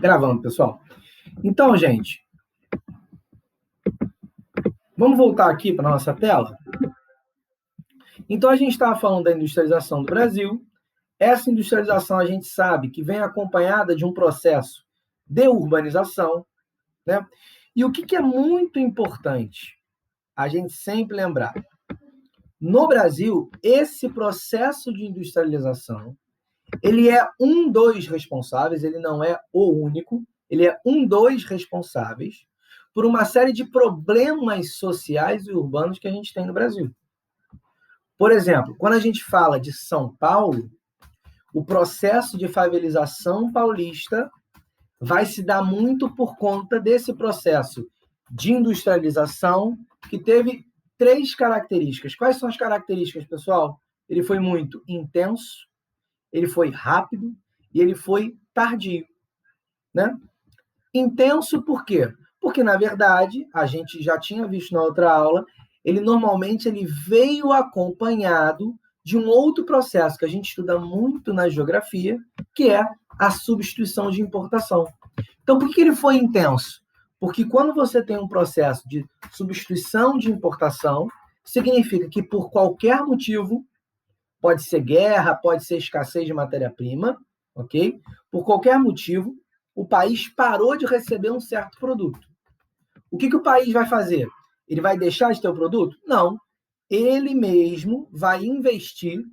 Gravando, pessoal. Então, gente, vamos voltar aqui para a nossa tela? Então, a gente estava falando da industrialização do Brasil. Essa industrialização, a gente sabe que vem acompanhada de um processo de urbanização, né? E o que é muito importante a gente sempre lembrar? No Brasil, esse processo de industrialização, ele é um dos responsáveis, ele não é o único, ele é um dos responsáveis por uma série de problemas sociais e urbanos que a gente tem no Brasil. Por exemplo, quando a gente fala de São Paulo, o processo de favelização paulista vai se dar muito por conta desse processo de industrialização que teve 3 características. Quais são as características, pessoal? Ele foi muito intenso, ele foi rápido e ele foi tardio, né? Intenso por quê? Porque, na verdade, a gente já tinha visto na outra aula, ele normalmente veio acompanhado de um outro processo que a gente estuda muito na geografia, que é a substituição de importação. Então, por que ele foi intenso? Porque quando você tem um processo de substituição de importação, significa que por qualquer motivo, pode ser guerra, pode ser escassez de matéria-prima, ok? Por qualquer motivo, o país parou de receber um certo produto. O que o país vai fazer? Ele vai deixar de ter o produto? Não. Ele mesmo vai investir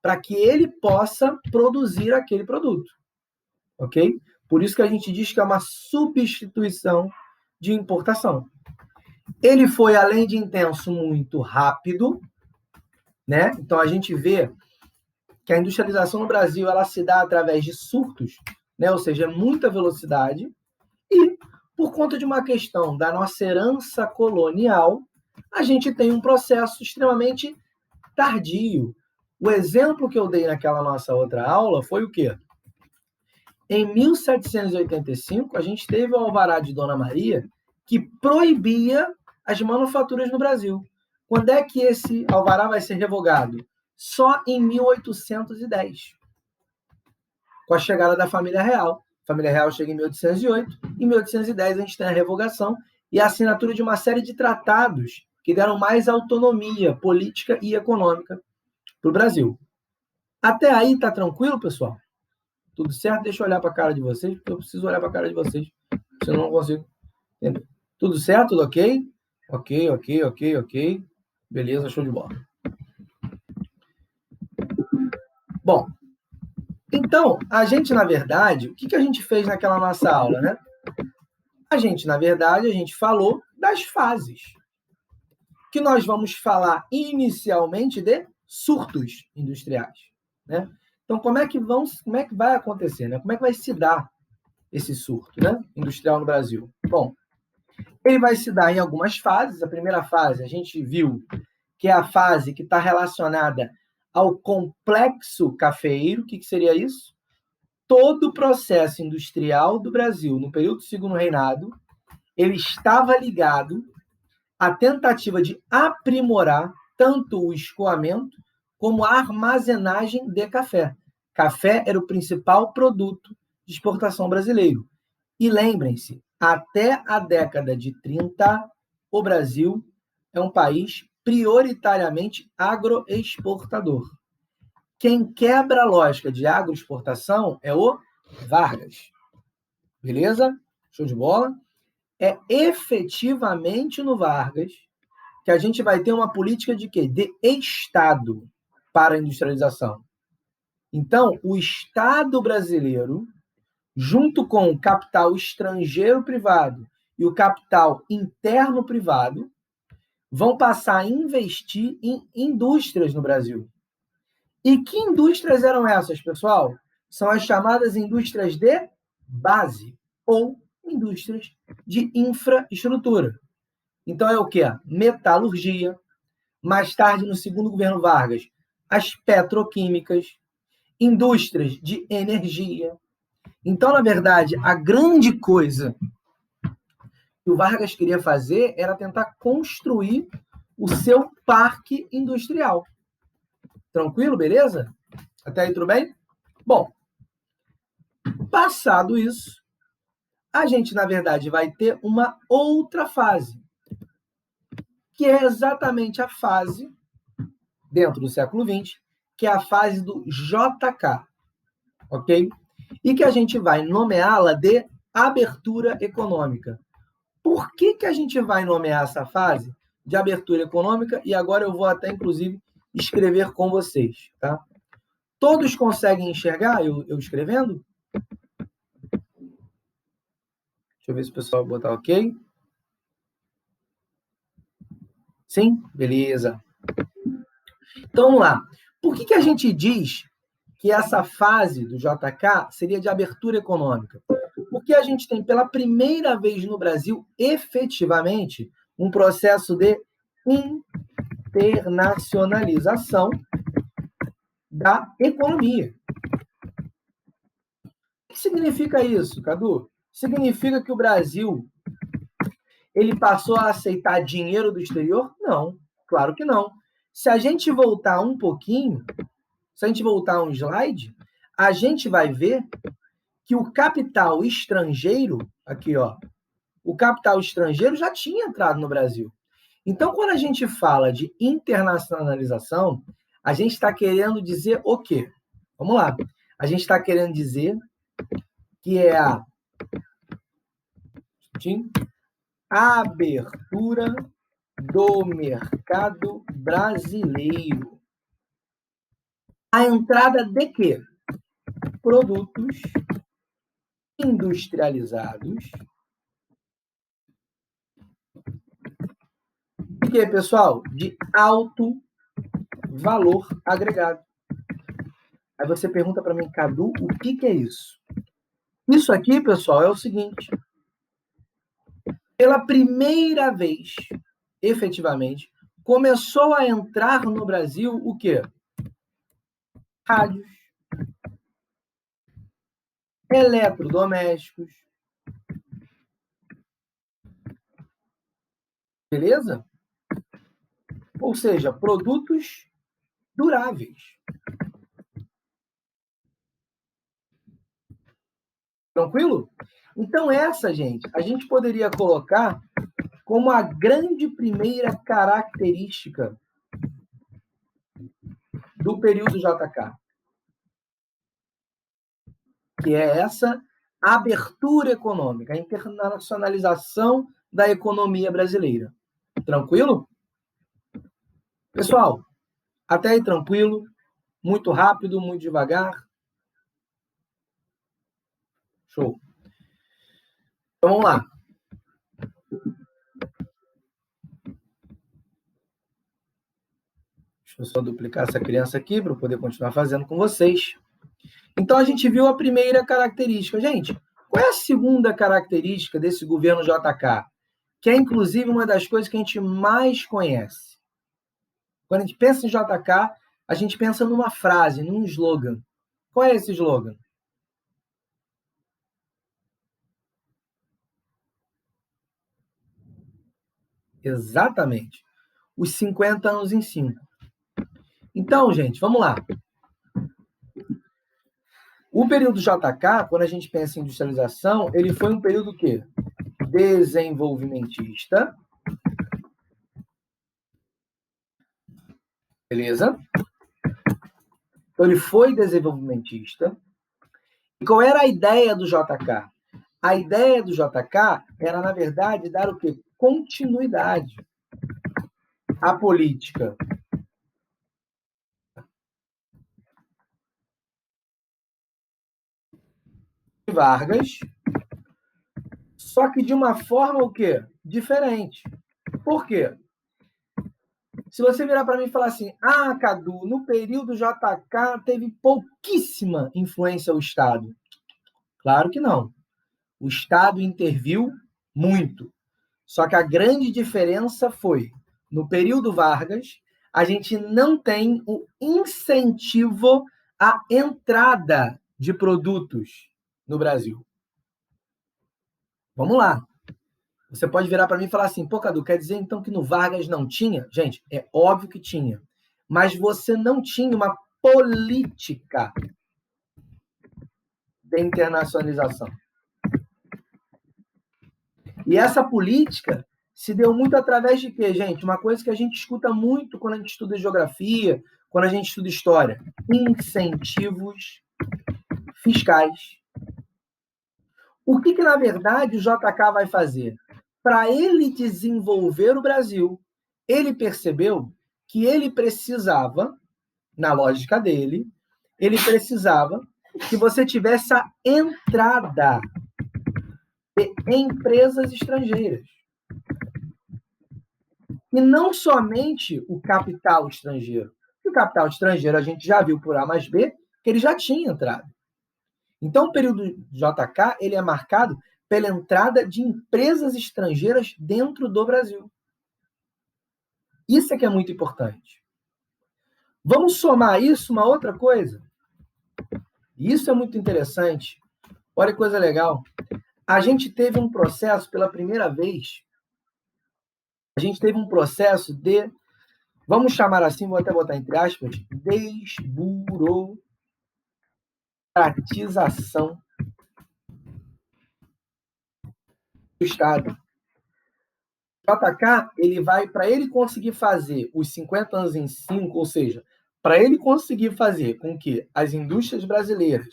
para que ele possa produzir aquele produto, ok? Por isso que a gente diz que é uma substituição de importação. Ele foi, além de intenso, muito rápido, né? Então, a gente vê que a industrialização no Brasil ela se dá através de surtos, né? Ou seja, muita velocidade, e por conta de uma questão da nossa herança colonial, a gente tem um processo extremamente tardio. O exemplo que eu dei naquela nossa outra aula foi o quê? Em 1785, a gente teve o Alvará de Dona Maria, que proibia as manufaturas no Brasil. Quando é que esse alvará vai ser revogado? Só em 1810, com a chegada da família real. A família real chega em 1808, em 1810 a gente tem a revogação e a assinatura de uma série de tratados que deram mais autonomia política e econômica para o Brasil. Até aí está tranquilo, pessoal? Tudo certo? Deixa eu olhar para a cara de vocês, porque eu preciso olhar para a cara de vocês, senão eu não consigo entender. Tudo certo? Tudo ok? Ok. Beleza, show de bola. Bom, então, a gente, na verdade, o que a gente fez naquela nossa aula, né? A gente, na verdade, a gente falou das fases. Que nós vamos falar inicialmente de surtos industriais, né? Então, como é que vai acontecer, né? Como é que vai se dar esse surto, né, industrial no Brasil? Bom, ele vai se dar em algumas fases. A primeira fase, a gente viu que é a fase que está relacionada ao complexo cafeeiro. O que seria isso? Todo o processo industrial do Brasil, no período do Segundo Reinado, ele estava ligado à tentativa de aprimorar tanto o escoamento como a armazenagem de café. Café era o principal produto de exportação brasileiro. E lembrem-se, até a década de 30, o Brasil é um país prioritariamente agroexportador. Quem quebra a lógica de agroexportação é o Vargas. Beleza? Show de bola? É efetivamente no Vargas que a gente vai ter uma política de quê? De Estado para a industrialização. Então, o Estado brasileiro, junto com o capital estrangeiro privado e o capital interno privado, vão passar a investir em indústrias no Brasil. E que indústrias eram essas, pessoal? São as chamadas indústrias de base ou indústrias de infraestrutura. Então, é o quê? Metalurgia. Mais tarde, no segundo governo Vargas, as petroquímicas, indústrias de energia. Então, na verdade, a grande coisa que o Vargas queria fazer era tentar construir o seu parque industrial. Tranquilo, beleza? Até aí tudo bem? Bom, passado isso, a gente, na verdade, vai ter uma outra fase, que é exatamente a fase, dentro do século XX, que é a fase do JK, ok? E que a gente vai nomeá-la de abertura econômica. Por que a gente vai nomear essa fase de abertura econômica? E agora eu vou até, inclusive, escrever com vocês, tá? Todos conseguem enxergar eu escrevendo? Deixa eu ver se o pessoal vai botar ok. Sim? Beleza. Então, vamos lá. Por que a gente diz que essa fase do JK seria de abertura econômica? Porque a gente tem, pela primeira vez no Brasil, efetivamente, um processo de internacionalização da economia. O que significa isso, Cadu? Significa que o Brasil ele passou a aceitar dinheiro do exterior? Não, claro que não. Se a gente voltar um pouquinho, se a gente voltar um slide, a gente vai ver que o capital estrangeiro, aqui, ó, o capital estrangeiro já tinha entrado no Brasil. Então, quando a gente fala de internacionalização, a gente está querendo dizer o quê? Vamos lá. A gente está querendo dizer que é a abertura do mercado brasileiro. A entrada de quê? Produtos industrializados. De quê, pessoal? De alto valor agregado. Aí você pergunta para mim, Cadu, o que é isso? Isso aqui, pessoal, é o seguinte. Pela primeira vez, efetivamente, começou a entrar no Brasil o quê? Rádios, eletrodomésticos. Beleza? Ou seja, produtos duráveis. Tranquilo? Então, essa, gente, a gente poderia colocar como a grande primeira característica do período JK, que é essa abertura econômica, a internacionalização da economia brasileira. Tranquilo? Pessoal, até aí tranquilo, muito rápido, muito devagar. Show. Então, vamos lá. Deixa eu só duplicar essa criança aqui para eu poder continuar fazendo com vocês. Então, a gente viu a primeira característica. Gente, qual é a segunda característica desse governo JK? Que é, inclusive, uma das coisas que a gente mais conhece. Quando a gente pensa em JK, a gente pensa numa frase, num slogan. Qual é esse slogan? Exatamente. Os 50 anos em 5. Então, gente, vamos lá. O período JK, quando a gente pensa em industrialização, ele foi um período o quê? Desenvolvimentista. Beleza? Então, ele foi desenvolvimentista. E qual era a ideia do JK? A ideia do JK era, na verdade, dar o quê? Continuidade à política de Vargas, só que de uma forma o quê? Diferente. Por quê? Se você virar para mim e falar assim, Cadu, no período JK teve pouquíssima influência o Estado. Claro que não. O Estado interviu muito. Só que a grande diferença foi, no período Vargas, a gente não tem o incentivo à entrada de produtos no Brasil. Vamos lá. Você pode virar para mim e falar assim, pô, Cadu, quer dizer então que no Vargas não tinha? Gente, é óbvio que tinha. Mas você não tinha uma política de internacionalização. E essa política se deu muito através de quê, gente? Uma coisa que a gente escuta muito quando a gente estuda geografia, quando a gente estuda história. Incentivos fiscais. O que na verdade, o JK vai fazer? Para ele desenvolver o Brasil, ele percebeu que ele precisava, na lógica dele, ele precisava que você tivesse a entrada de empresas estrangeiras. E não somente o capital estrangeiro. O capital estrangeiro a gente já viu por A mais B que ele já tinha entrado. Então, o período JK ele é marcado pela entrada de empresas estrangeiras dentro do Brasil. Isso é que é muito importante. Vamos somar isso uma outra coisa. Isso é muito interessante. Olha que coisa legal. A gente teve um processo, pela primeira vez, a gente teve um processo de, vamos chamar assim, vou até botar entre aspas, desburocratização do Estado. JK, ele vai, para ele conseguir fazer os 50 anos em 5, ou seja, para ele conseguir fazer com que as indústrias brasileiras,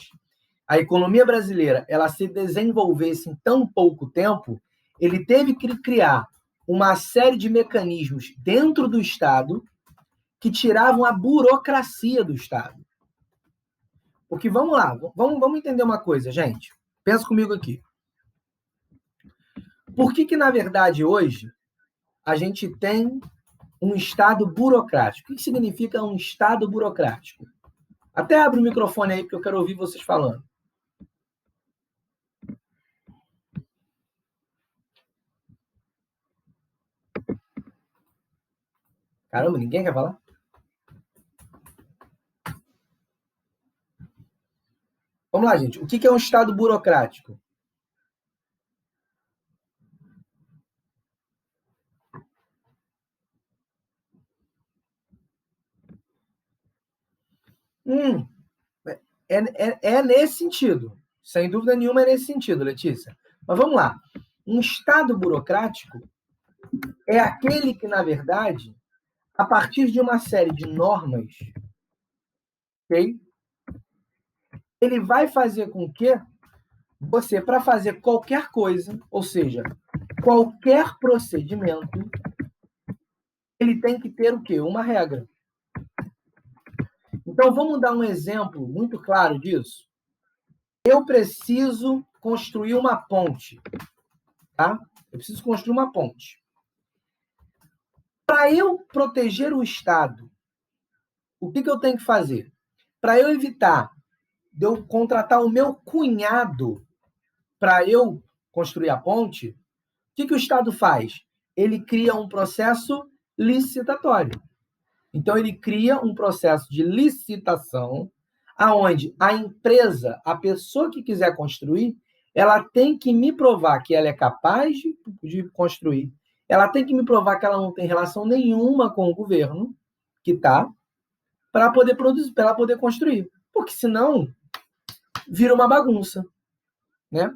a economia brasileira, ela se desenvolvesse em tão pouco tempo, ele teve que criar uma série de mecanismos dentro do Estado que tiravam a burocracia do Estado. Porque vamos lá, vamos entender uma coisa, gente. Pensa comigo aqui. Por que na verdade, hoje, a gente tem um Estado burocrático? O que significa um Estado burocrático? Até abre o microfone aí, porque eu quero ouvir vocês falando. Caramba, ninguém quer falar? Vamos lá, gente. O que é um Estado burocrático? É nesse sentido. Sem dúvida nenhuma é nesse sentido, Letícia. Mas vamos lá. Um Estado burocrático é aquele que, na verdade, a partir de uma série de normas, ok? Ele vai fazer com que você, para fazer qualquer coisa, ou seja, qualquer procedimento, ele tem que ter o quê? Uma regra. Então, vamos dar um exemplo muito claro disso. Eu preciso construir uma ponte, tá? Eu preciso construir uma ponte. Para eu proteger o Estado, o que eu tenho que fazer? Para eu evitar de eu contratar o meu cunhado para eu construir a ponte, o que o Estado faz? Ele cria um processo licitatório. Então, ele cria um processo de licitação aonde a empresa, a pessoa que quiser construir, ela tem que me provar que ela é capaz de construir. Ela tem que me provar que ela não tem relação nenhuma com o governo que está para poder produzir, para ela poder construir. Porque senão vira uma bagunça, né?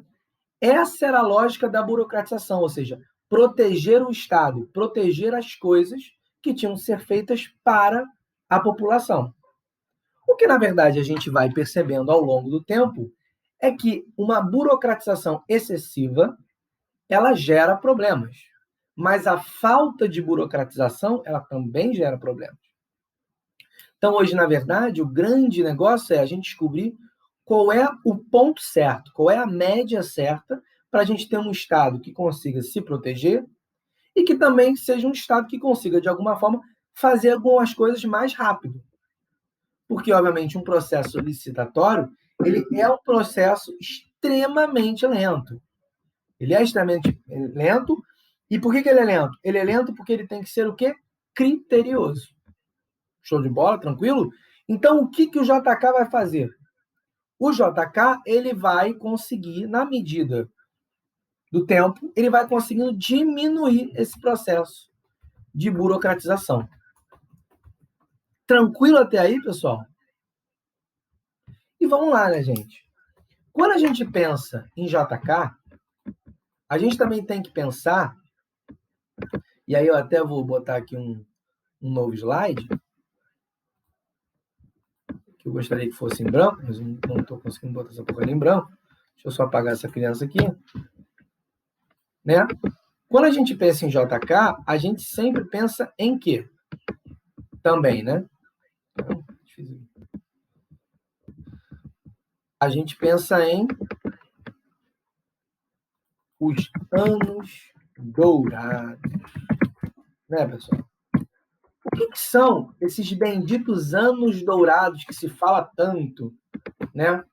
Essa era a lógica da burocratização, ou seja, proteger o Estado, proteger as coisas que tinham que ser feitas para a população. O que, na verdade, a gente vai percebendo ao longo do tempo é que uma burocratização excessiva, ela gera problemas. Mas a falta de burocratização, ela também gera problemas. Então, hoje, na verdade, o grande negócio é a gente descobrir qual é o ponto certo, qual é a média certa para a gente ter um Estado que consiga se proteger e que também seja um Estado que consiga, de alguma forma, fazer algumas coisas mais rápido. Porque, obviamente, um processo licitatório, ele é um processo extremamente lento. Ele é extremamente lento. E por que ele é lento? Ele é lento porque ele tem que ser o quê? Criterioso. Show de bola? Tranquilo? Então, o que o JK vai fazer? O JK, ele vai conseguir, na medida do tempo, ele vai conseguindo diminuir esse processo de burocratização. Tranquilo até aí, pessoal? E vamos lá, né, gente? Quando a gente pensa em JK, A gente também tem que pensar, e aí eu até vou botar aqui um novo slide, que eu gostaria que fosse em branco, mas não estou conseguindo botar essa porcaria em branco. Deixa eu só apagar essa criança aqui. Né? Quando a gente pensa em JK, a gente sempre pensa em quê? Também, né? A gente pensa em os anos dourados. Né, pessoal? O que são esses benditos anos dourados que se fala tanto, né?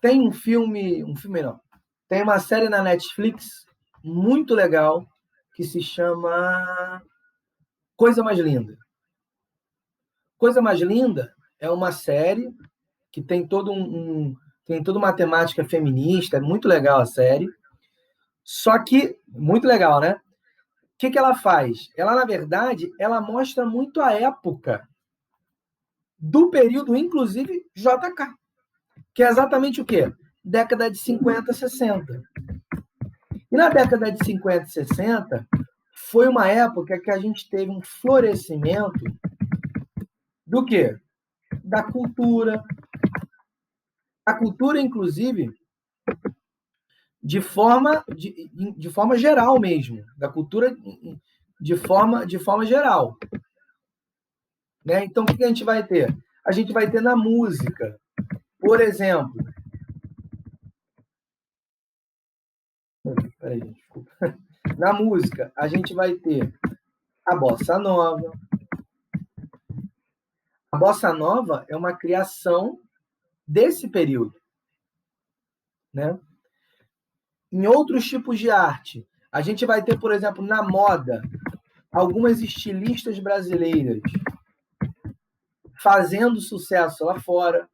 Tem um filme não. Tem uma série na Netflix muito legal que se chama Coisa Mais Linda. Coisa Mais Linda é uma série que tem tem toda uma temática feminista, é muito legal a série. Só que muito legal, né? O que ela faz? Ela, na verdade, ela mostra muito a época do período, inclusive, JK, que é exatamente o quê? Década de 50, 60. E na década de 50 e 60, foi uma época que a gente teve um florescimento do quê? Da cultura. A cultura, inclusive, de forma geral mesmo. Da cultura de forma geral. Né? Então, o que a gente vai ter? A gente vai ter na música, por exemplo. Peraí, desculpa. Na música, a gente vai ter a bossa nova. A bossa nova é uma criação desse período. Né? Em outros tipos de arte, a gente vai ter, por exemplo, na moda, algumas estilistas brasileiras fazendo sucesso lá fora.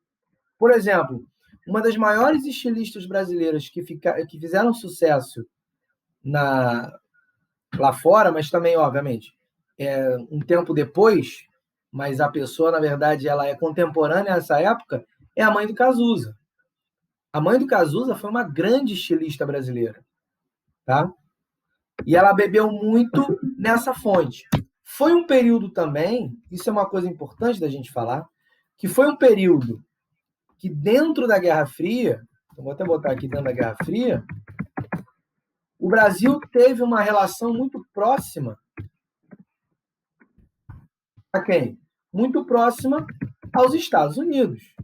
Por exemplo, uma das maiores estilistas brasileiras que fizeram sucesso lá fora, mas também, obviamente, um tempo depois, mas a pessoa, na verdade, ela é contemporânea a essa época, é a mãe do Cazuza. A mãe do Cazuza foi uma grande estilista brasileira, tá? E ela bebeu muito nessa fonte. Foi um período também, isso é uma coisa importante da gente falar, que foi um período que dentro da Guerra Fria, vou até botar aqui dentro da Guerra Fria, o Brasil teve uma relação muito próxima a quem? Muito próxima aos Estados Unidos.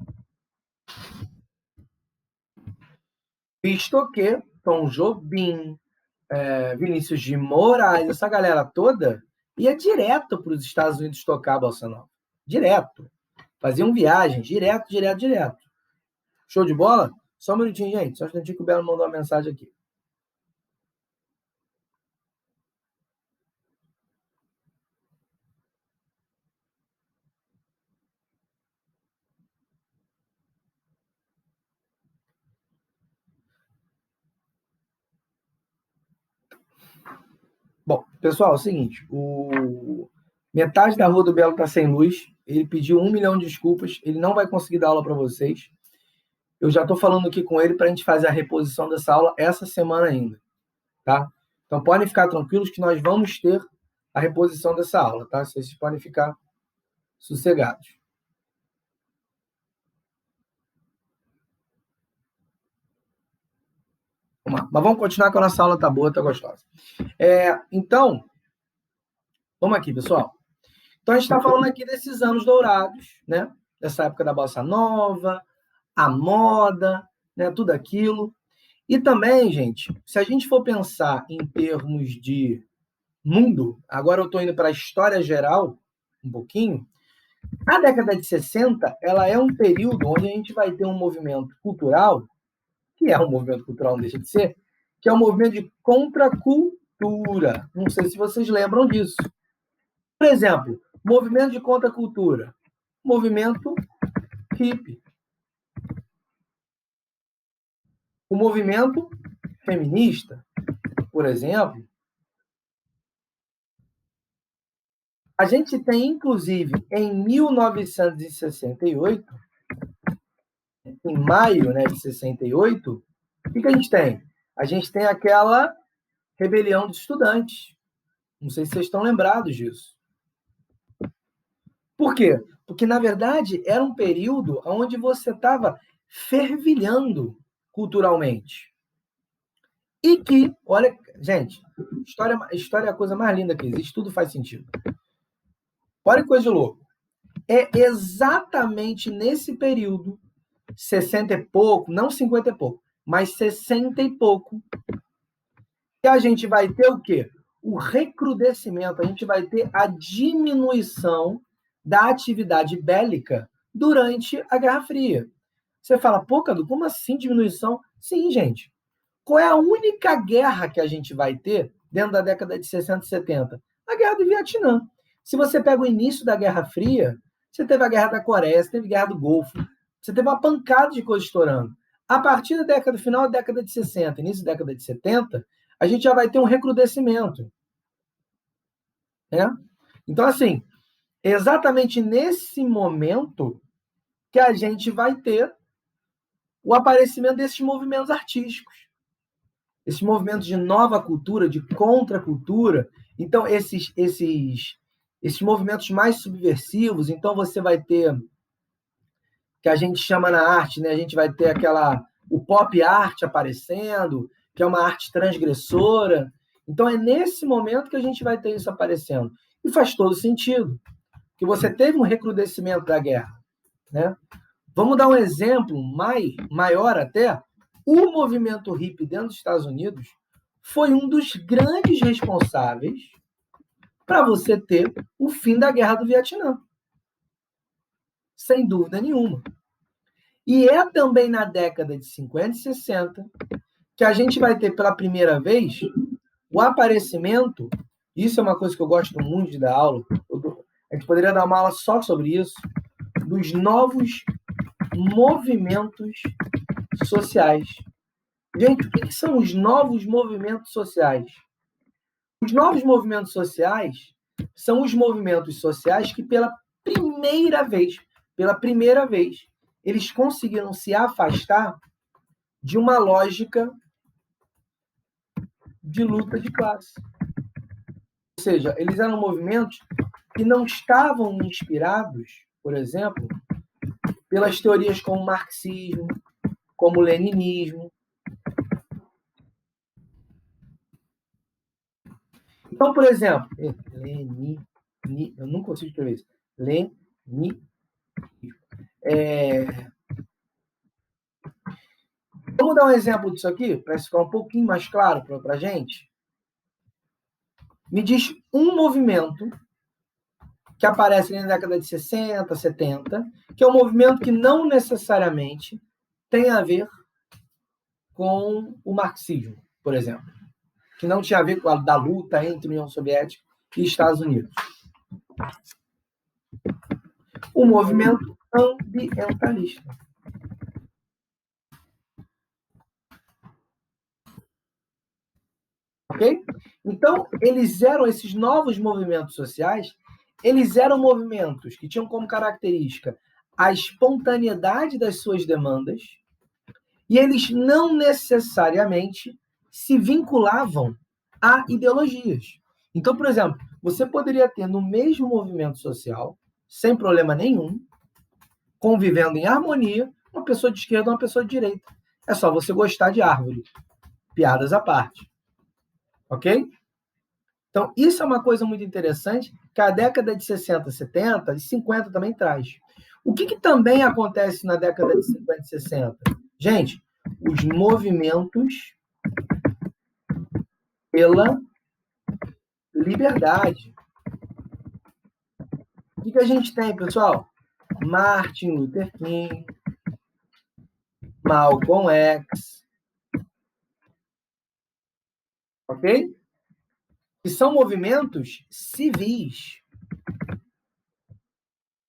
Visto que Tom Jobim, Vinícius de Moraes, essa galera toda ia direto para os Estados Unidos tocar a Bossa Nova. Direto. Faziam viagem, direto. Show de bola? Só um minutinho, gente. Só um minutinho que o Belo mandou uma mensagem aqui. Bom, pessoal, é o seguinte, metade da Rua do Belo está sem luz, ele pediu 1 milhão de desculpas, ele não vai conseguir dar aula para vocês. Eu já estou falando aqui com ele para a gente fazer a reposição dessa aula essa semana ainda, tá? Então podem ficar tranquilos que nós vamos ter a reposição dessa aula, tá? Vocês podem ficar sossegados. Mas vamos continuar que a nossa aula tá boa, tá gostosa. Então, vamos aqui, pessoal. Então, a gente está falando aqui desses anos dourados, né? Dessa época da Bossa Nova, a moda, né? Tudo aquilo. E também, gente, se a gente for pensar em termos de mundo, agora eu estou indo para a história geral, um pouquinho, a década de 60, ela é um período onde a gente vai ter um movimento cultural, que é um movimento cultural, não deixa de ser, que é um movimento de contracultura. Não sei se vocês lembram disso. Por exemplo, movimento de contracultura, movimento hippie, o movimento feminista, por exemplo. A gente tem, inclusive, em 1968, em maio, né, de 68, o que a gente tem? A gente tem aquela rebelião dos estudantes. Não sei se vocês estão lembrados disso. Por quê? Porque, na verdade, era um período onde você estava fervilhando culturalmente. E que, olha, gente, história é a coisa mais linda que existe, tudo faz sentido. Olha que coisa de louco. É exatamente nesse período, 60 e pouco, não 50 e pouco, mas 60 e pouco, que a gente vai ter o quê? O recrudescimento, a gente vai ter a diminuição da atividade bélica durante a Guerra Fria. Você fala, pô, Cadu, como assim diminuição? Sim, gente. Qual é a única guerra que a gente vai ter dentro da década de 60 e 70? A Guerra do Vietnã. Se você pega o início da Guerra Fria, você teve a Guerra da Coreia, você teve a Guerra do Golfo, você teve uma pancada de coisas estourando. A partir da década final da década de 60, início da década de 70, a gente já vai ter um recrudescimento. Né? Então, assim, exatamente nesse momento que a gente vai ter o aparecimento desses movimentos artísticos, esses movimentos de nova cultura, de contracultura. Então, esses movimentos mais subversivos, então você vai ter, que a gente chama na arte, né? A gente vai ter o pop art aparecendo, que é uma arte transgressora. Então, é nesse momento que a gente vai ter isso aparecendo. E faz todo sentido, que você teve um recrudescimento da guerra, né? Vamos dar um exemplo maior até. O movimento hippie dentro dos Estados Unidos foi um dos grandes responsáveis para você ter o fim da Guerra do Vietnã. Sem dúvida nenhuma. E é também na década de 50 e 60 que a gente vai ter pela primeira vez o aparecimento, isso é uma coisa que eu gosto muito de dar aula, a gente poderia dar uma aula só sobre isso, dos novos movimentos sociais. Gente, o que são os novos movimentos sociais? Os novos movimentos sociais são os movimentos sociais que pela primeira vez, eles conseguiram se afastar de uma lógica de luta de classe. Ou seja, eles eram movimentos que não estavam inspirados, por exemplo, pelas teorias como o marxismo, como o leninismo. Então, por exemplo, eu não consigo escrever isso. Vamos dar um exemplo disso aqui, para ficar um pouquinho mais claro para a gente? Me diz um movimento que aparece na década de 60, 70, que é um movimento que não necessariamente tem a ver com o marxismo, por exemplo, que não tinha a ver com a luta entre União Soviética e Estados Unidos. O movimento ambientalista. Ok? Então, esses novos movimentos sociais, eles eram movimentos que tinham como característica a espontaneidade das suas demandas e eles não necessariamente se vinculavam a ideologias. Então, por exemplo, você poderia ter no mesmo movimento social, sem problema nenhum, convivendo em harmonia, uma pessoa de esquerda e uma pessoa de direita. É só você gostar de árvore. Piadas à parte. Ok? Então, isso é uma coisa muito interessante que a década de 60, 70 e 50 também traz. O que também acontece na década de 50 e 60? Gente, os movimentos pela liberdade. O que a gente tem, pessoal? Martin Luther King, Malcolm X, ok? Que são movimentos civis,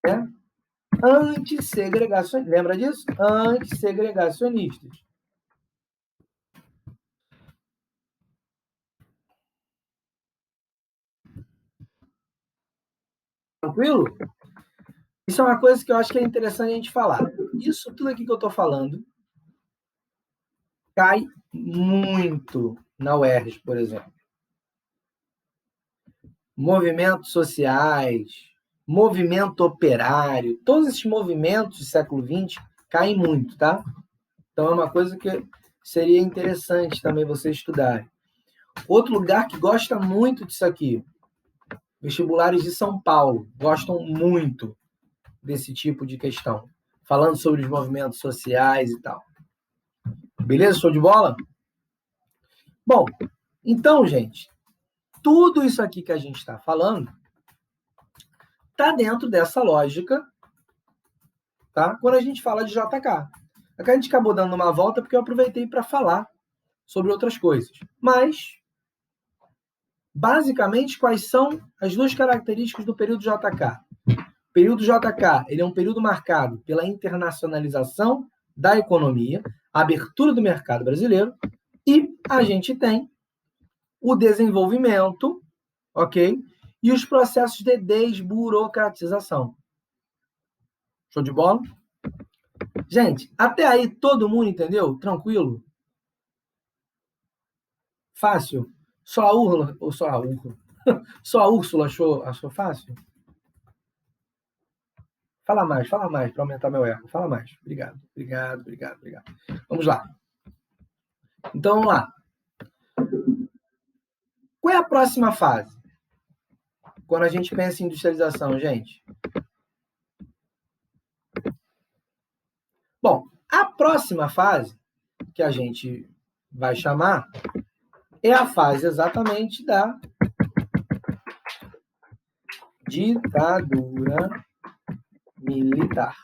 né? Antissegregacionistas. Lembra disso? Antissegregacionistas. Tranquilo? Isso é uma coisa que eu acho que é interessante a gente falar. Isso tudo aqui que eu estou falando cai muito na UERJ, por exemplo. movimentos sociais, movimento operário, todos esses movimentos do século XX caem muito, tá? Então, é uma coisa que seria interessante também você estudar. Outro lugar que gosta muito disso aqui, vestibulares de São Paulo, gostam muito desse tipo de questão, falando sobre os movimentos sociais e tal. Beleza? Show de bola? Bom, então, gente, tudo isso aqui que a gente está falando está dentro dessa lógica, tá? Quando a gente fala de JK. Aqui a gente acabou dando uma volta porque eu aproveitei para falar sobre outras coisas. Mas, basicamente, quais são as duas características do período JK? O período JK, ele é um período marcado pela internacionalização da economia, a abertura do mercado brasileiro, e a gente tem o desenvolvimento, ok? E os processos de desburocratização. Show de bola? Gente, até aí todo mundo entendeu? Tranquilo? Fácil? Só a Úrsula, ou só a Úrsula? Só a Úrsula achou fácil? Fala mais para aumentar meu ego. Fala mais. Obrigado. Vamos lá. Então, vamos lá. Qual é a próxima fase? Quando a gente pensa em industrialização, gente? Bom, a próxima fase que a gente vai chamar é a fase exatamente da ditadura militar.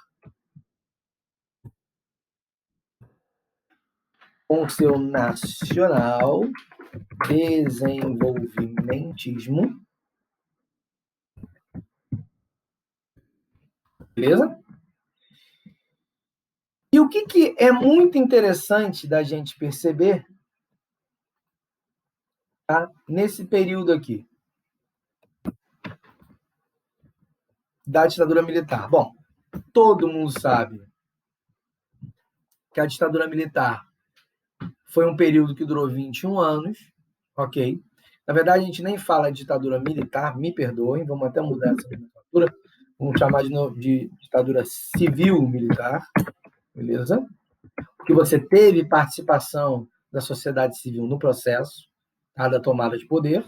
Com seu nacional desenvolvimentismo. Beleza? E o que é muito interessante da gente perceber, tá? Nesse período aqui da ditadura militar. Bom, todo mundo sabe que a ditadura militar foi um período que durou 21 anos, ok? Na verdade, a gente nem fala de ditadura militar, me perdoem, vamos até mudar essa nomenclatura, vamos chamar de ditadura civil-militar, beleza? Porque você teve participação da sociedade civil no processo, tá, da tomada de poder.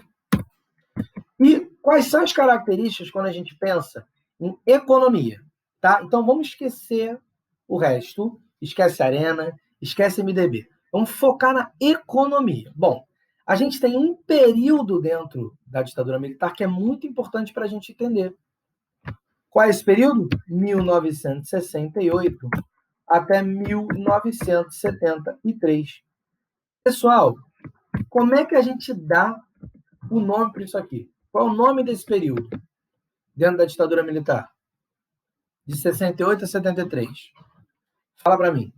E quais são as características quando a gente pensa em economia? Tá? Então, vamos esquecer o resto, esquece Arena, esquece MDB. Vamos focar na economia. Bom, a gente tem um período dentro da ditadura militar que é muito importante para a gente entender. Qual é esse período? 1968 até 1973. Pessoal, como é que a gente dá o nome para isso aqui? Qual é o nome desse período dentro da ditadura militar? De 68 a 73. Fala para mim.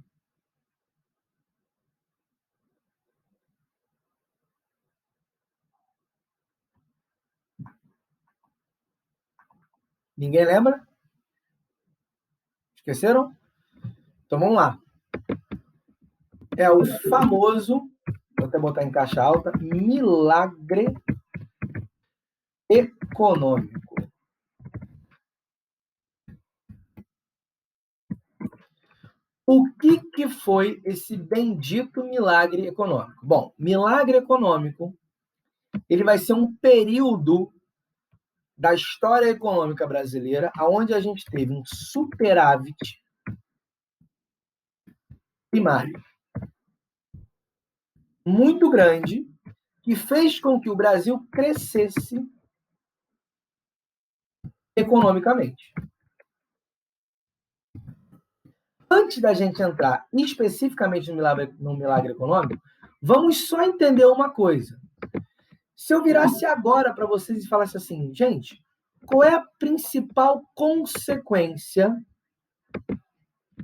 Ninguém lembra? Esqueceram? Então vamos lá. É o famoso, vou até botar em caixa alta, milagre econômico. O que foi esse bendito milagre econômico? Bom, milagre econômico, ele vai ser um período da história econômica brasileira onde a gente teve um superávit primário muito grande que fez com que o Brasil crescesse economicamente. Antes da gente entrar especificamente no milagre econômico, vamos só entender uma coisa. Se eu virasse agora para vocês e falasse assim, gente, qual é a principal consequência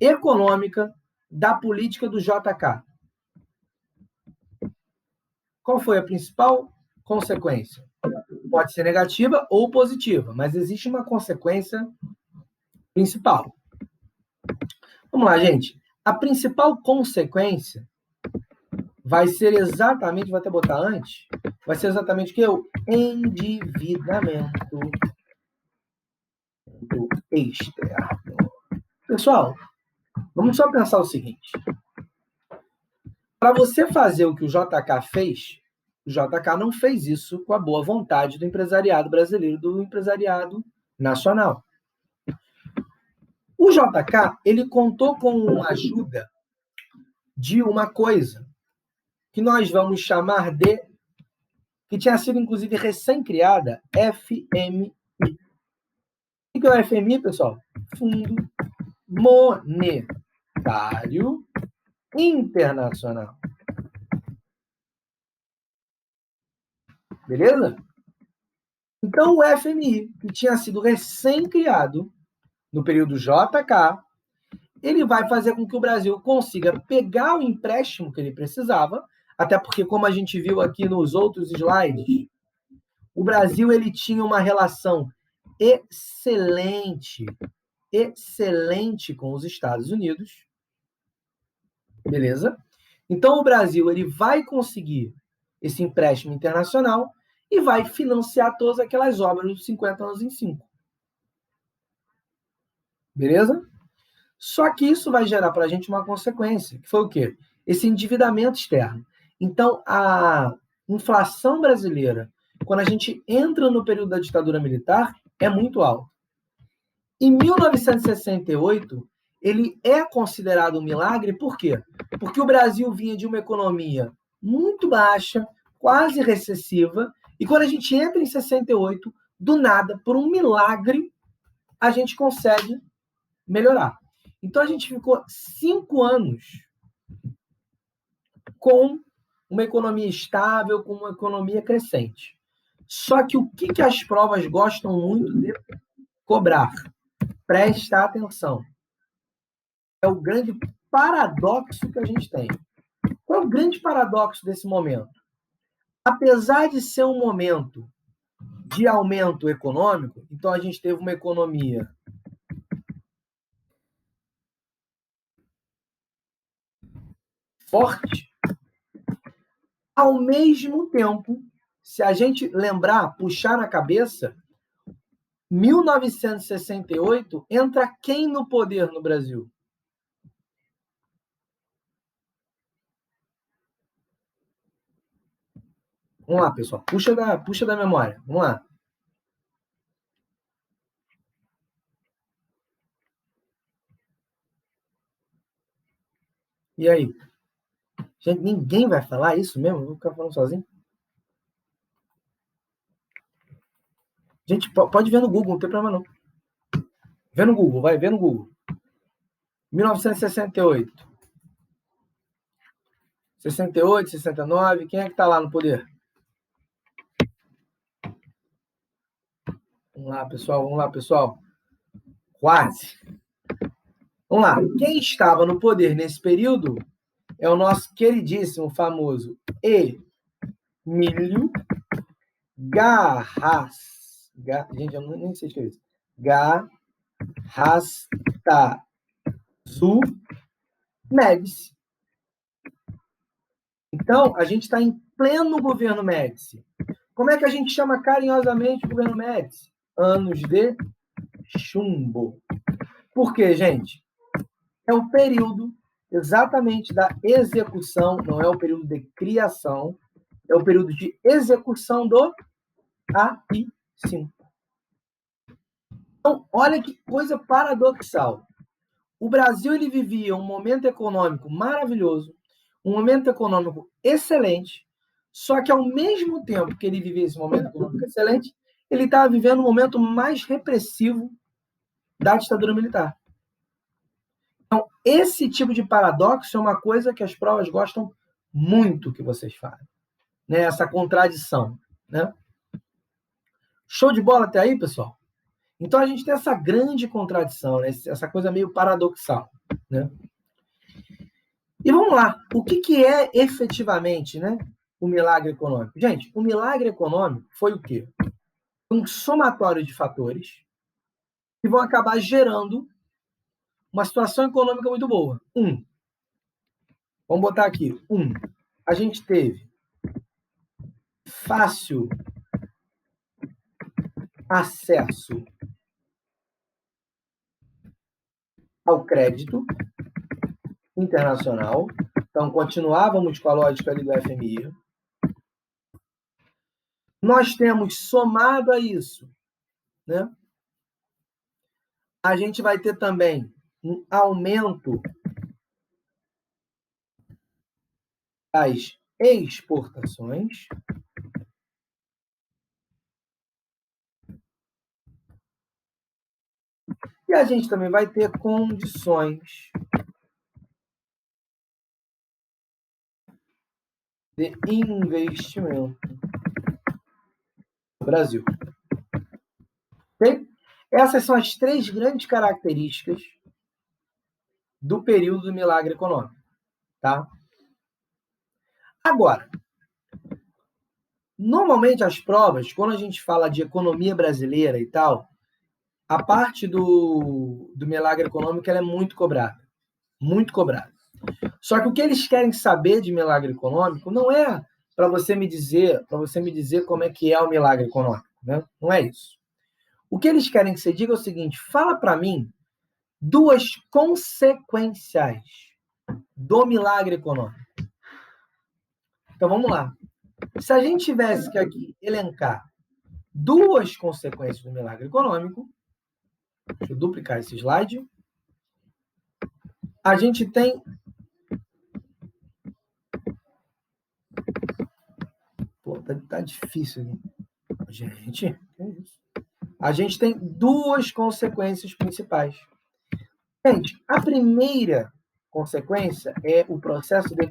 econômica da política do JK? Qual foi a principal consequência? Pode ser negativa ou positiva, mas existe uma consequência principal. Vamos lá, gente. A principal consequência vai ser exatamente, vou até botar antes, vai ser exatamente o que? O endividamento externo. Pessoal, vamos só pensar o seguinte. Para você fazer o que o JK fez, o JK não fez isso com a boa vontade do empresariado brasileiro, do empresariado nacional. O JK, ele contou com a ajuda de uma coisa que nós vamos chamar de, que tinha sido inclusive recém-criada, FMI. O que é o FMI, pessoal? Fundo Monetário Internacional. Beleza? Então, o FMI, que tinha sido recém-criado no período JK, ele vai fazer com que o Brasil consiga pegar o empréstimo que ele precisava, até porque, como a gente viu aqui nos outros slides, o Brasil ele tinha uma relação excelente com os Estados Unidos. Beleza? Então, o Brasil ele vai conseguir esse empréstimo internacional e vai financiar todas aquelas obras dos 50 anos em 5. Beleza? Só que isso vai gerar para a gente uma consequência, que foi o quê? Esse endividamento externo. Então, a inflação brasileira, quando a gente entra no período da ditadura militar, é muito alta. Em 1968, ele é considerado um milagre, por quê? Porque o Brasil vinha de uma economia muito baixa, quase recessiva, e quando a gente entra em 68, do nada, por um milagre, a gente consegue melhorar. Então, a gente ficou 5 anos com uma economia estável, com uma economia crescente. Só que o que as provas gostam muito de cobrar? Presta atenção. É o grande paradoxo que a gente tem. Qual é o grande paradoxo desse momento? Apesar de ser um momento de aumento econômico, então a gente teve uma economia forte, ao mesmo tempo, se a gente lembrar, puxar na cabeça, 1968 entra quem no poder no Brasil? Vamos lá, pessoal. Puxa da memória. Vamos lá. E aí? Gente, ninguém vai falar isso mesmo? Eu vou ficar falando sozinho? Gente, pode ver no Google, não tem problema não. Vê no Google, vai, vê no Google. 1968. 68, 69, quem é que está lá no poder? Vamos lá, pessoal. Quase. Vamos lá. Quem estava no poder nesse período é o nosso queridíssimo, famoso Emílio Gente, eu nem sei escrever isso. Garrastazu Médici. Então, a gente está em pleno governo Médici. Como é que a gente chama carinhosamente o governo Médici? Anos de chumbo. Por quê, gente? É o período exatamente da execução, não é o período de criação, é o período de execução do AI-5. Então, olha que coisa paradoxal. O Brasil ele vivia um momento econômico maravilhoso, um momento econômico excelente, só que ao mesmo tempo que ele vivia esse momento econômico excelente, ele estava vivendo um momento mais repressivo da ditadura militar. Então, esse tipo de paradoxo é uma coisa que as provas gostam muito que vocês falem, né? Essa contradição, né? Show de bola até aí, pessoal? Então, a gente tem essa grande contradição, né? Essa coisa meio paradoxal, né? E vamos lá, o que é efetivamente, né, o milagre econômico? Gente, o milagre econômico foi o quê? Um somatório de fatores que vão acabar gerando uma situação econômica muito boa. Vamos botar aqui, a gente teve fácil acesso ao crédito internacional. Então, continuávamos com a lógica ali do FMI. Nós temos, somado a isso, né, a gente vai ter também um aumento das exportações. E a gente também vai ter condições de investimento no Brasil. Okay? Essas são as 3 grandes características do período do milagre econômico. Tá? Agora, normalmente as provas, quando a gente fala de economia brasileira e tal, a parte do milagre econômico ela é muito cobrada. Muito cobrada. Só que o que eles querem saber de milagre econômico não é para você me dizer como é que é o milagre econômico, né? Não é isso. O que eles querem que você diga é o seguinte: fala para mim 2 consequências do milagre econômico. Então vamos lá. Se a gente tivesse que aqui elencar 2 consequências do milagre econômico, deixa eu duplicar esse slide. A gente tem tá difícil aqui. Gente, que é isso? A gente tem 2 consequências principais. Gente, a primeira consequência é o processo de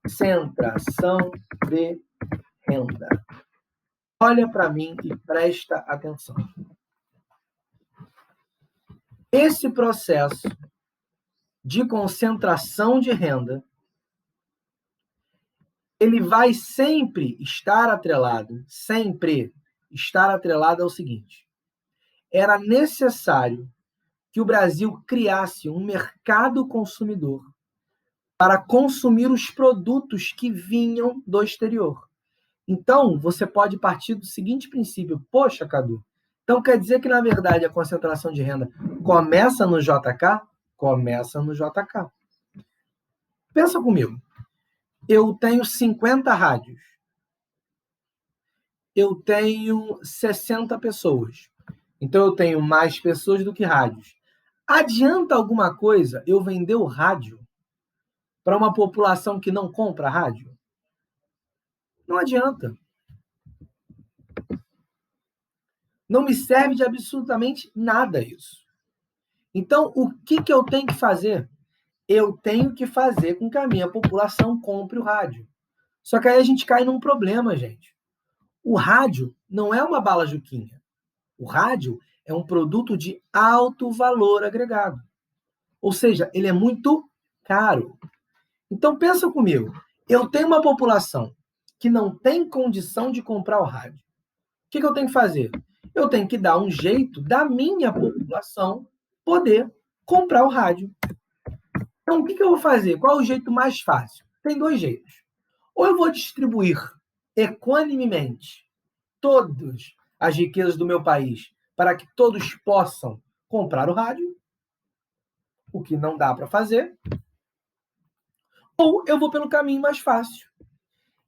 concentração de renda. Olha para mim e presta atenção. Esse processo de concentração de renda, ele vai sempre estar atrelado ao seguinte: era necessário que o Brasil criasse um mercado consumidor para consumir os produtos que vinham do exterior. Então, você pode partir do seguinte princípio: poxa, Cadu, então quer dizer que, na verdade, a concentração de renda começa no JK? Começa no JK. Pensa comigo. Eu tenho 50 rádios. Eu tenho 60 pessoas. Então, eu tenho mais pessoas do que rádios. Adianta alguma coisa eu vender o rádio para uma população que não compra rádio? Não adianta. Não me serve de absolutamente nada isso. Então, o que eu tenho que fazer? Eu tenho que fazer com que a minha população compre o rádio. Só que aí a gente cai num problema, gente. O rádio não é uma bala juquinha. O rádio é um produto de alto valor agregado. Ou seja, ele é muito caro. Então, pensa comigo. Eu tenho uma população que não tem condição de comprar o rádio. O que eu tenho que fazer? Eu tenho que dar um jeito da minha população poder comprar o rádio. Então, o que eu vou fazer? Qual é o jeito mais fácil? Tem 2 jeitos. Ou eu vou distribuir equanimemente todas as riquezas do meu país para que todos possam comprar o rádio, o que não dá para fazer. Ou eu vou pelo caminho mais fácil.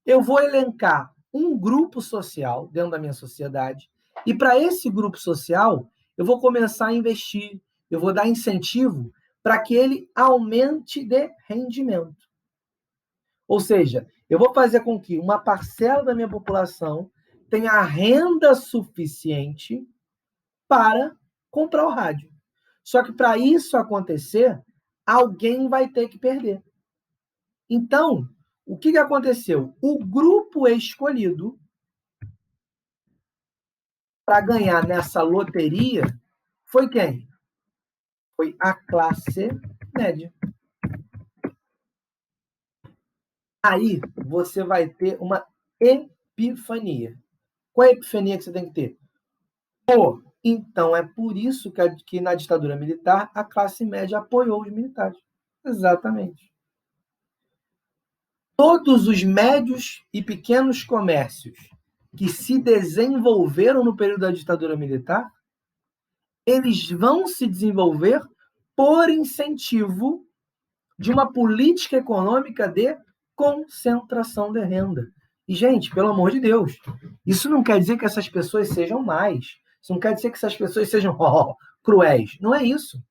Eu vou elencar um grupo social dentro da minha sociedade e para esse grupo social eu vou começar a investir, eu vou dar incentivo para que ele aumente de rendimento. Ou seja, eu vou fazer com que uma parcela da minha população tenha renda suficiente para comprar o rádio. Só que para isso acontecer, alguém vai ter que perder. Então, o que aconteceu? O grupo escolhido para ganhar nessa loteria foi quem? Foi a classe média. Aí você vai ter uma epifania. Qual é a epifania que você tem que ter? Pô, então é por isso que na ditadura militar a classe média apoiou os militares. Exatamente. Todos os médios e pequenos comércios que se desenvolveram no período da ditadura militar, eles vão se desenvolver por incentivo de uma política econômica de concentração de renda. E, gente, pelo amor de Deus, isso não quer dizer que essas pessoas sejam más. Isso não quer dizer que essas pessoas sejam cruéis. Não é isso.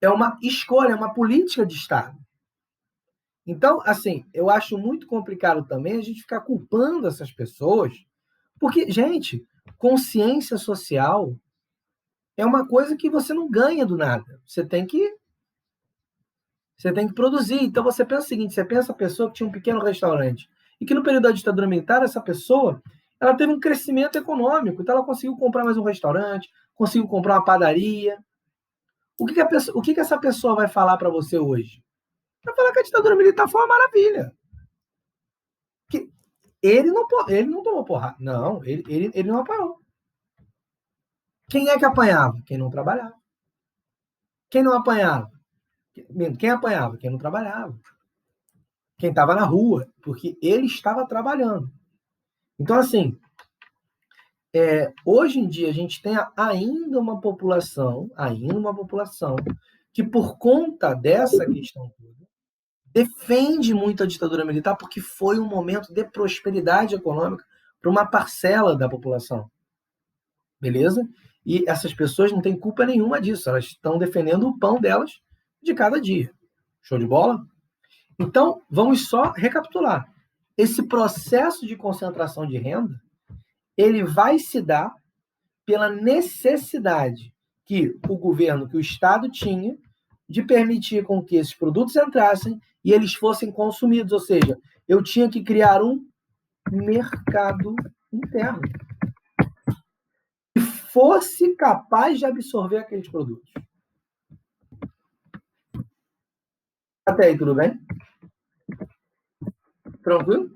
É uma escolha, é uma política de Estado. Então, assim, eu acho muito complicado também a gente ficar culpando essas pessoas, porque, gente, consciência social é uma coisa que você não ganha do nada. Você tem que produzir. Então, você pensa o seguinte, você pensa a pessoa que tinha um pequeno restaurante e que no período da ditadura militar, essa pessoa ela teve um crescimento econômico. Então, ela conseguiu comprar mais um restaurante, conseguiu comprar uma padaria. O que essa pessoa vai falar para você hoje? Vai falar que a ditadura militar foi uma maravilha. Que ele não tomou porrada. Não, ele não apanhou. Quem é que apanhava? Quem não trabalhava. Quem não apanhava? Quem apanhava? Quem não trabalhava. Quem estava na rua, porque ele estava trabalhando. Então, assim, hoje em dia a gente tem ainda uma população que, por conta dessa questão toda, defende muito a ditadura militar porque foi um momento de prosperidade econômica para uma parcela da população. Beleza? E essas pessoas não têm culpa nenhuma disso, elas estão defendendo o pão delas de cada dia. Show de bola? Então, vamos só recapitular. Esse processo de concentração de renda, ele vai se dar pela necessidade que o governo, que o Estado tinha de permitir com que esses produtos entrassem e eles fossem consumidos, ou seja, eu tinha que criar um mercado interno que fosse capaz de absorver aqueles produtos. Até aí, tudo bem? Tranquilo?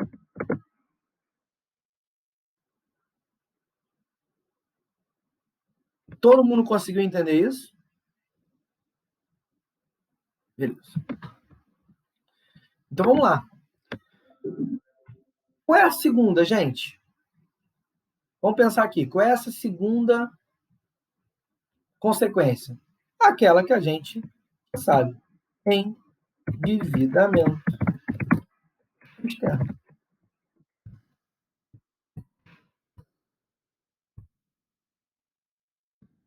Todo mundo conseguiu entender isso? Beleza. Então vamos lá. Qual é a segunda, gente? Vamos pensar aqui. Qual é essa segunda consequência? Aquela que a gente sabe. Endividamento externo.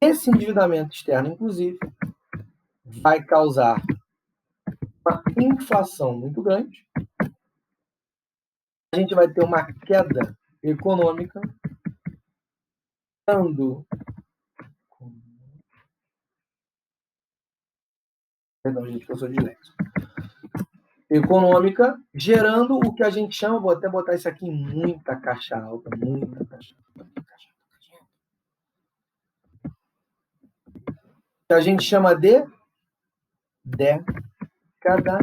Esse endividamento externo, inclusive, vai causar uma inflação muito grande. A gente vai ter uma queda econômica, dando. Perdão, gente, que eu sou disléxico. Econômica, gerando o que a gente chama, vou até botar isso aqui em muita caixa alta, muita caixa alta. Que a gente chama de década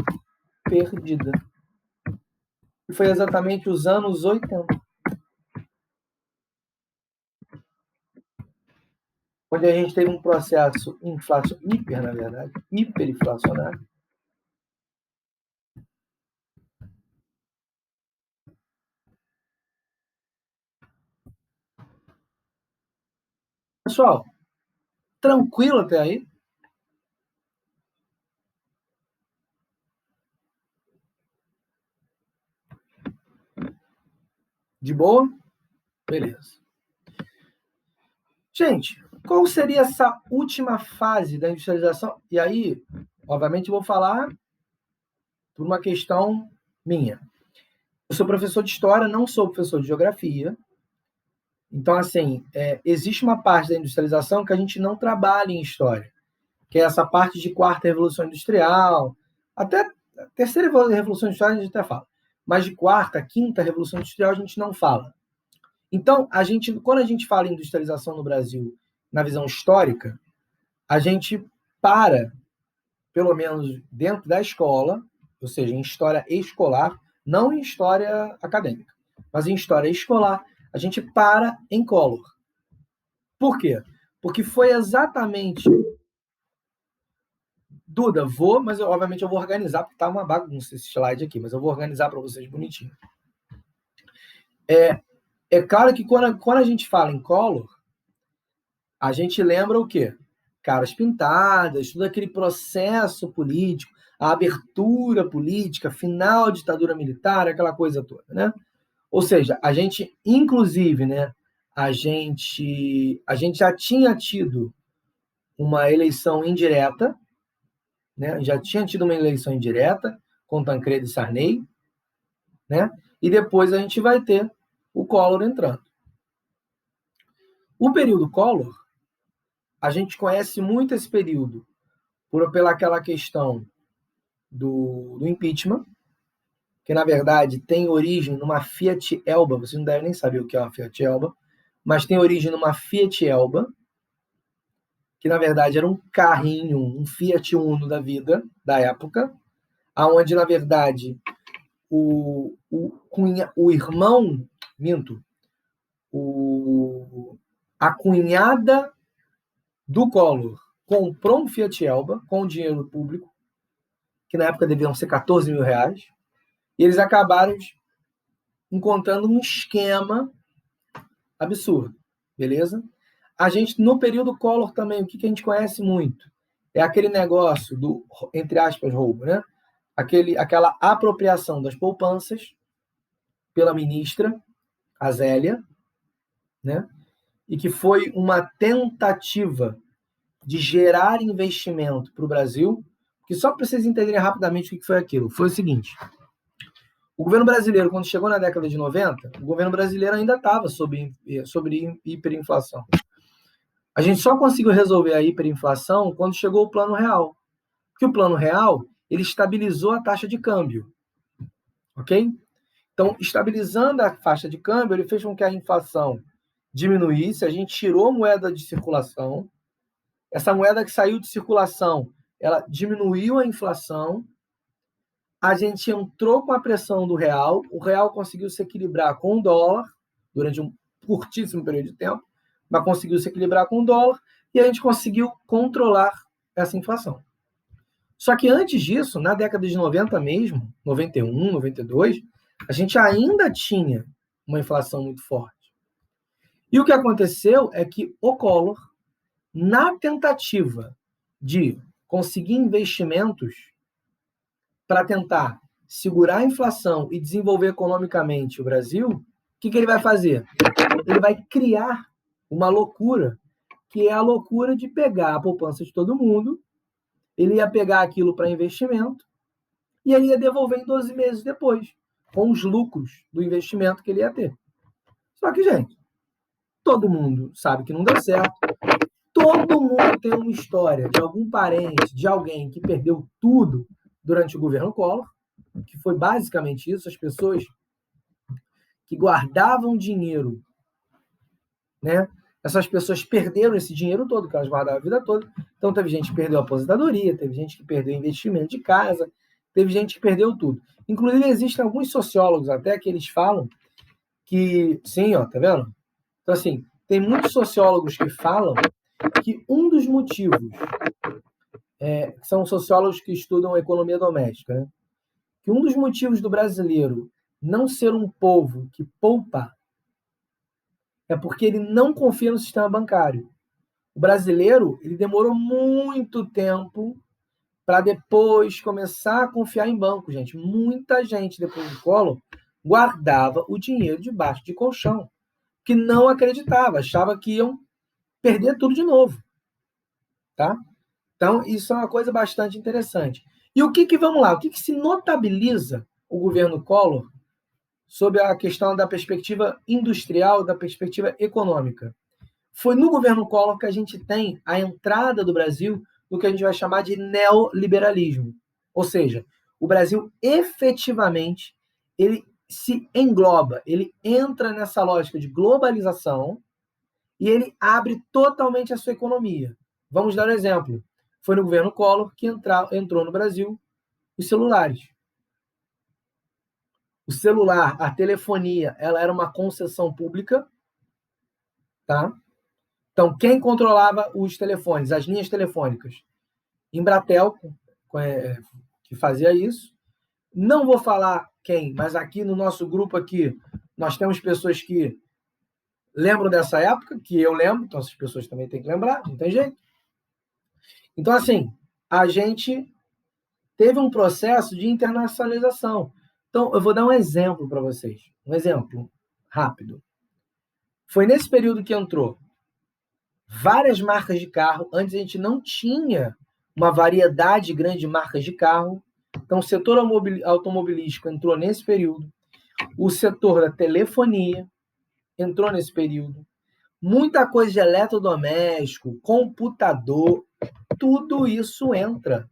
perdida. E foi exatamente os anos 80. Onde a gente teve um processo na verdade, hiperinflacionário. Pessoal, tranquilo até aí? De boa? Beleza. Gente, qual seria essa última fase da industrialização? E aí, obviamente, eu vou falar por uma questão minha. Eu sou professor de história, não sou professor de geografia. Então, assim, existe uma parte da industrialização que a gente não trabalha em história, que é essa parte de quarta revolução industrial, até a terceira revolução industrial a gente até fala, mas de quarta, quinta revolução industrial a gente não fala. Então, quando a gente fala em industrialização no Brasil na visão histórica, a gente para, pelo menos dentro da escola, ou seja, em história escolar, não em história acadêmica, mas em história escolar, a gente para em Collor. Por quê? Porque foi exatamente Duda, vou, mas obviamente eu vou organizar, porque tá uma bagunça esse slide aqui, mas eu vou organizar para vocês bonitinho. É claro que quando a gente fala em Collor, a gente lembra o quê? Caras pintadas, todo aquele processo político, a abertura política, final da ditadura militar, aquela coisa toda, né? Ou seja, a gente, inclusive, né, a gente já tinha tido uma eleição indireta, né? Já tinha tido uma eleição indireta com Tancredo e Sarney, né? E depois a gente vai ter o Collor entrando. O período Collor, a gente conhece muito esse período pela aquela questão do impeachment, que na verdade tem origem numa Fiat Elba, vocês não devem nem saber o que é uma Fiat Elba, mas tem origem numa Fiat Elba, que na verdade era um carrinho, um Fiat Uno da vida, da época, aonde na verdade o irmão, a cunhada do Collor comprou um Fiat Elba com dinheiro público, que na época deviam ser 14 mil reais, e eles acabaram encontrando um esquema absurdo, beleza? A gente, no período Collor também, o que a gente conhece muito? É aquele negócio do, entre aspas, roubo, né? Aquela apropriação das poupanças pela ministra, a Zélia, né? E que foi uma tentativa de gerar investimento para o Brasil, que só para vocês entenderem rapidamente o que foi aquilo. Foi o seguinte: o governo brasileiro, quando chegou na década de 90, o governo brasileiro ainda estava sobre hiperinflação. A gente só conseguiu resolver a hiperinflação quando chegou o Plano Real. Porque o Plano Real, ele estabilizou a taxa de câmbio. Ok? Então, estabilizando a faixa de câmbio, ele fez com que a inflação diminuísse, a gente tirou moeda de circulação. Essa moeda que saiu de circulação, ela diminuiu a inflação. A gente entrou com a pressão do real, o real conseguiu se equilibrar com o dólar durante um curtíssimo período de tempo, mas conseguiu se equilibrar com o dólar e a gente conseguiu controlar essa inflação. Só que antes disso, na década de 90 mesmo, 91, 92, a gente ainda tinha uma inflação muito forte. E o que aconteceu é que o Collor, na tentativa de conseguir investimentos para tentar segurar a inflação e desenvolver economicamente o Brasil, o que ele vai fazer? Ele vai criar uma loucura, que é a loucura de pegar a poupança de todo mundo, ele ia pegar aquilo para investimento e ele ia devolver em 12 meses depois, com os lucros do investimento que ele ia ter. Só que, gente, todo mundo sabe que não deu certo, todo mundo tem uma história de algum parente, de alguém que perdeu tudo durante o governo Collor, que foi basicamente isso, as pessoas que guardavam dinheiro, né? Essas pessoas perderam esse dinheiro todo, que elas guardavam a vida toda. Então, teve gente que perdeu a aposentadoria, teve gente que perdeu investimento de casa, teve gente que perdeu tudo. Inclusive, existem alguns sociólogos até que eles falam que... Sim, ó, tá vendo? Então, assim, tem muitos sociólogos que falam que um dos motivos... são sociólogos que estudam economia doméstica, né? Que um dos motivos do brasileiro não ser um povo que poupa é porque ele não confia no sistema bancário. O brasileiro, ele demorou muito tempo para depois começar a confiar em banco, gente. Muita gente, depois do Collor, guardava o dinheiro debaixo de colchão, que não acreditava, achava que iam perder tudo de novo. Tá? Então, isso é uma coisa bastante interessante. E vamos lá, o que se notabiliza o governo Collor sobre a questão da perspectiva industrial, da perspectiva econômica? Foi no governo Collor que a gente tem a entrada do Brasil no que a gente vai chamar de neoliberalismo. Ou seja, o Brasil efetivamente ele se engloba, ele entra nessa lógica de globalização e ele abre totalmente a sua economia. Vamos dar um exemplo. Foi no governo Collor que entrou no Brasil os celulares. O celular, a telefonia, ela era uma concessão pública, tá? Então, quem controlava os telefones, as linhas telefônicas? Embratel, que fazia isso. Não vou falar quem, mas aqui no nosso grupo aqui, nós temos pessoas que lembram dessa época, que eu lembro, então essas pessoas também têm que lembrar, não tem jeito. Então, assim, a gente teve um processo de internacionalização. Então, eu vou dar um exemplo para vocês. Um exemplo rápido. Foi nesse período que entrou várias marcas de carro. Antes a gente não tinha uma variedade grande de marcas de carro. Então, o setor automobilístico entrou nesse período. O setor da telefonia entrou nesse período. Muita coisa de eletrodoméstico, computador, tudo isso entra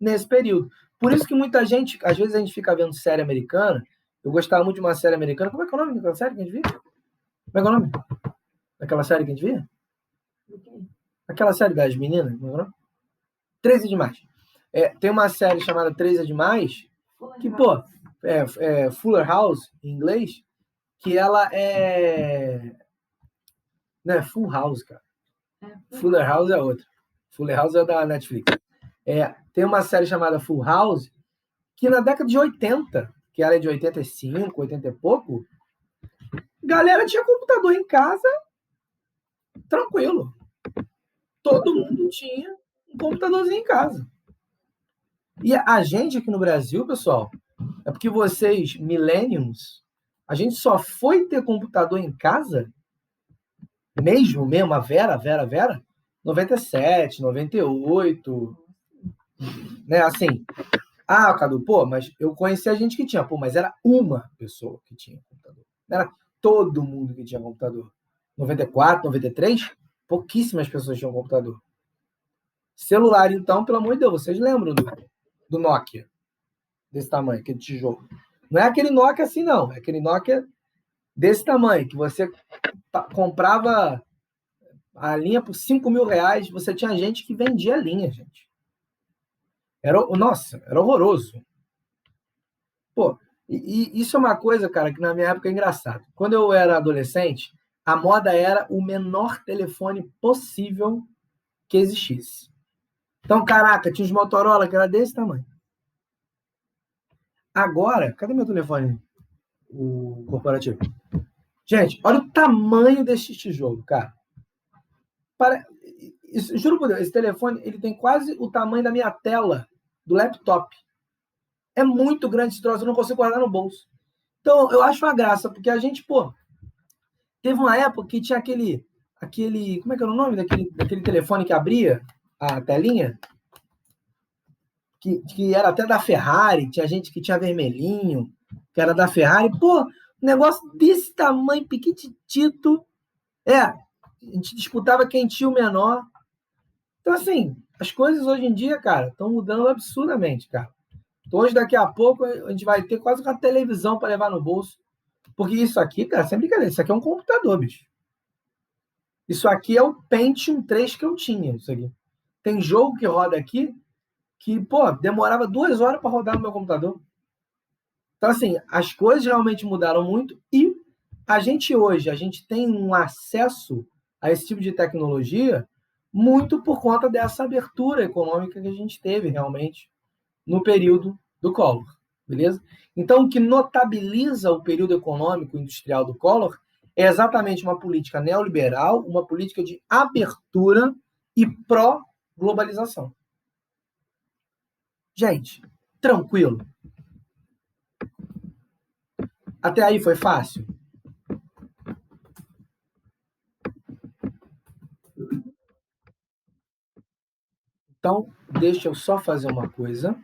nesse período. Por isso que muita gente, às vezes a gente fica vendo série americana. Eu gostava muito de uma série americana. Como é que é o nome daquela série que a gente via? Como é que é o nome daquela série que a gente via? Aquela série das meninas, como é que é o nome? 13 é Demais. Tem uma série chamada 13 é Demais, que, pô, Fuller House, em inglês, que ela é... Não, é Full House, cara. Fuller House é outra. Fuller House é da Netflix. Tem uma série chamada Full House, que na década de 80, que ela é de 85, 80 e pouco, galera tinha computador em casa, tranquilo. Todo mundo tinha um computadorzinho em casa. E a gente aqui no Brasil, pessoal, é porque vocês, millennials, a gente só foi ter computador em casa, mesmo, a Vera, 97, 98, né, assim. Cadu, pô, mas eu conheci a gente que tinha, pô, mas era uma pessoa que tinha computador. Não era todo mundo que tinha computador. 94, 93, pouquíssimas pessoas tinham computador. Celular, então, pelo amor de Deus, vocês lembram do Nokia? Desse tamanho, aquele tijolo. Não é aquele Nokia assim, não. É aquele Nokia desse tamanho, que você comprava a linha por R$5.000. Você tinha gente que vendia a linha, gente. Nossa, era horroroso. Pô, e isso é uma coisa, cara, que na minha época é engraçado. Quando eu era adolescente, a moda era o menor telefone possível que existisse. Então, caraca, tinha os Motorola que era desse tamanho. Agora, cadê meu telefone? O corporativo. Gente, olha o tamanho desse tijolo, cara. Juro por Deus, esse telefone ele tem quase o tamanho da minha tela do laptop. É muito grande esse troço, eu não consigo guardar no bolso. Então, eu acho uma graça, porque a gente, pô, teve uma época que tinha aquele como é que era o nome daquele telefone que abria a telinha? Que era até da Ferrari, tinha gente que tinha vermelhinho, que era da Ferrari. Pô, um negócio desse tamanho, piquitito. A gente disputava quem tinha o menor. Então, assim, as coisas hoje em dia, cara, estão mudando absurdamente, cara. Então, hoje, daqui a pouco, a gente vai ter quase uma televisão para levar no bolso. Porque isso aqui, cara, sem brincadeira, isso aqui é um computador, bicho. Isso aqui é o Pentium 3 que eu tinha, isso aqui. Tem jogo que roda aqui que, pô, demorava 2 horas para rodar no meu computador. Então, assim, as coisas realmente mudaram muito e a gente tem um acesso a esse tipo de tecnologia muito por conta dessa abertura econômica que a gente teve realmente no período do Collor, beleza? Então, o que notabiliza o período econômico industrial do Collor é exatamente uma política neoliberal, uma política de abertura e pró-globalização. Gente, tranquilo? Até aí foi fácil? Então, deixa eu só fazer uma coisa.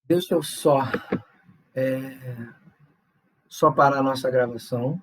Deixa eu só parar a nossa gravação.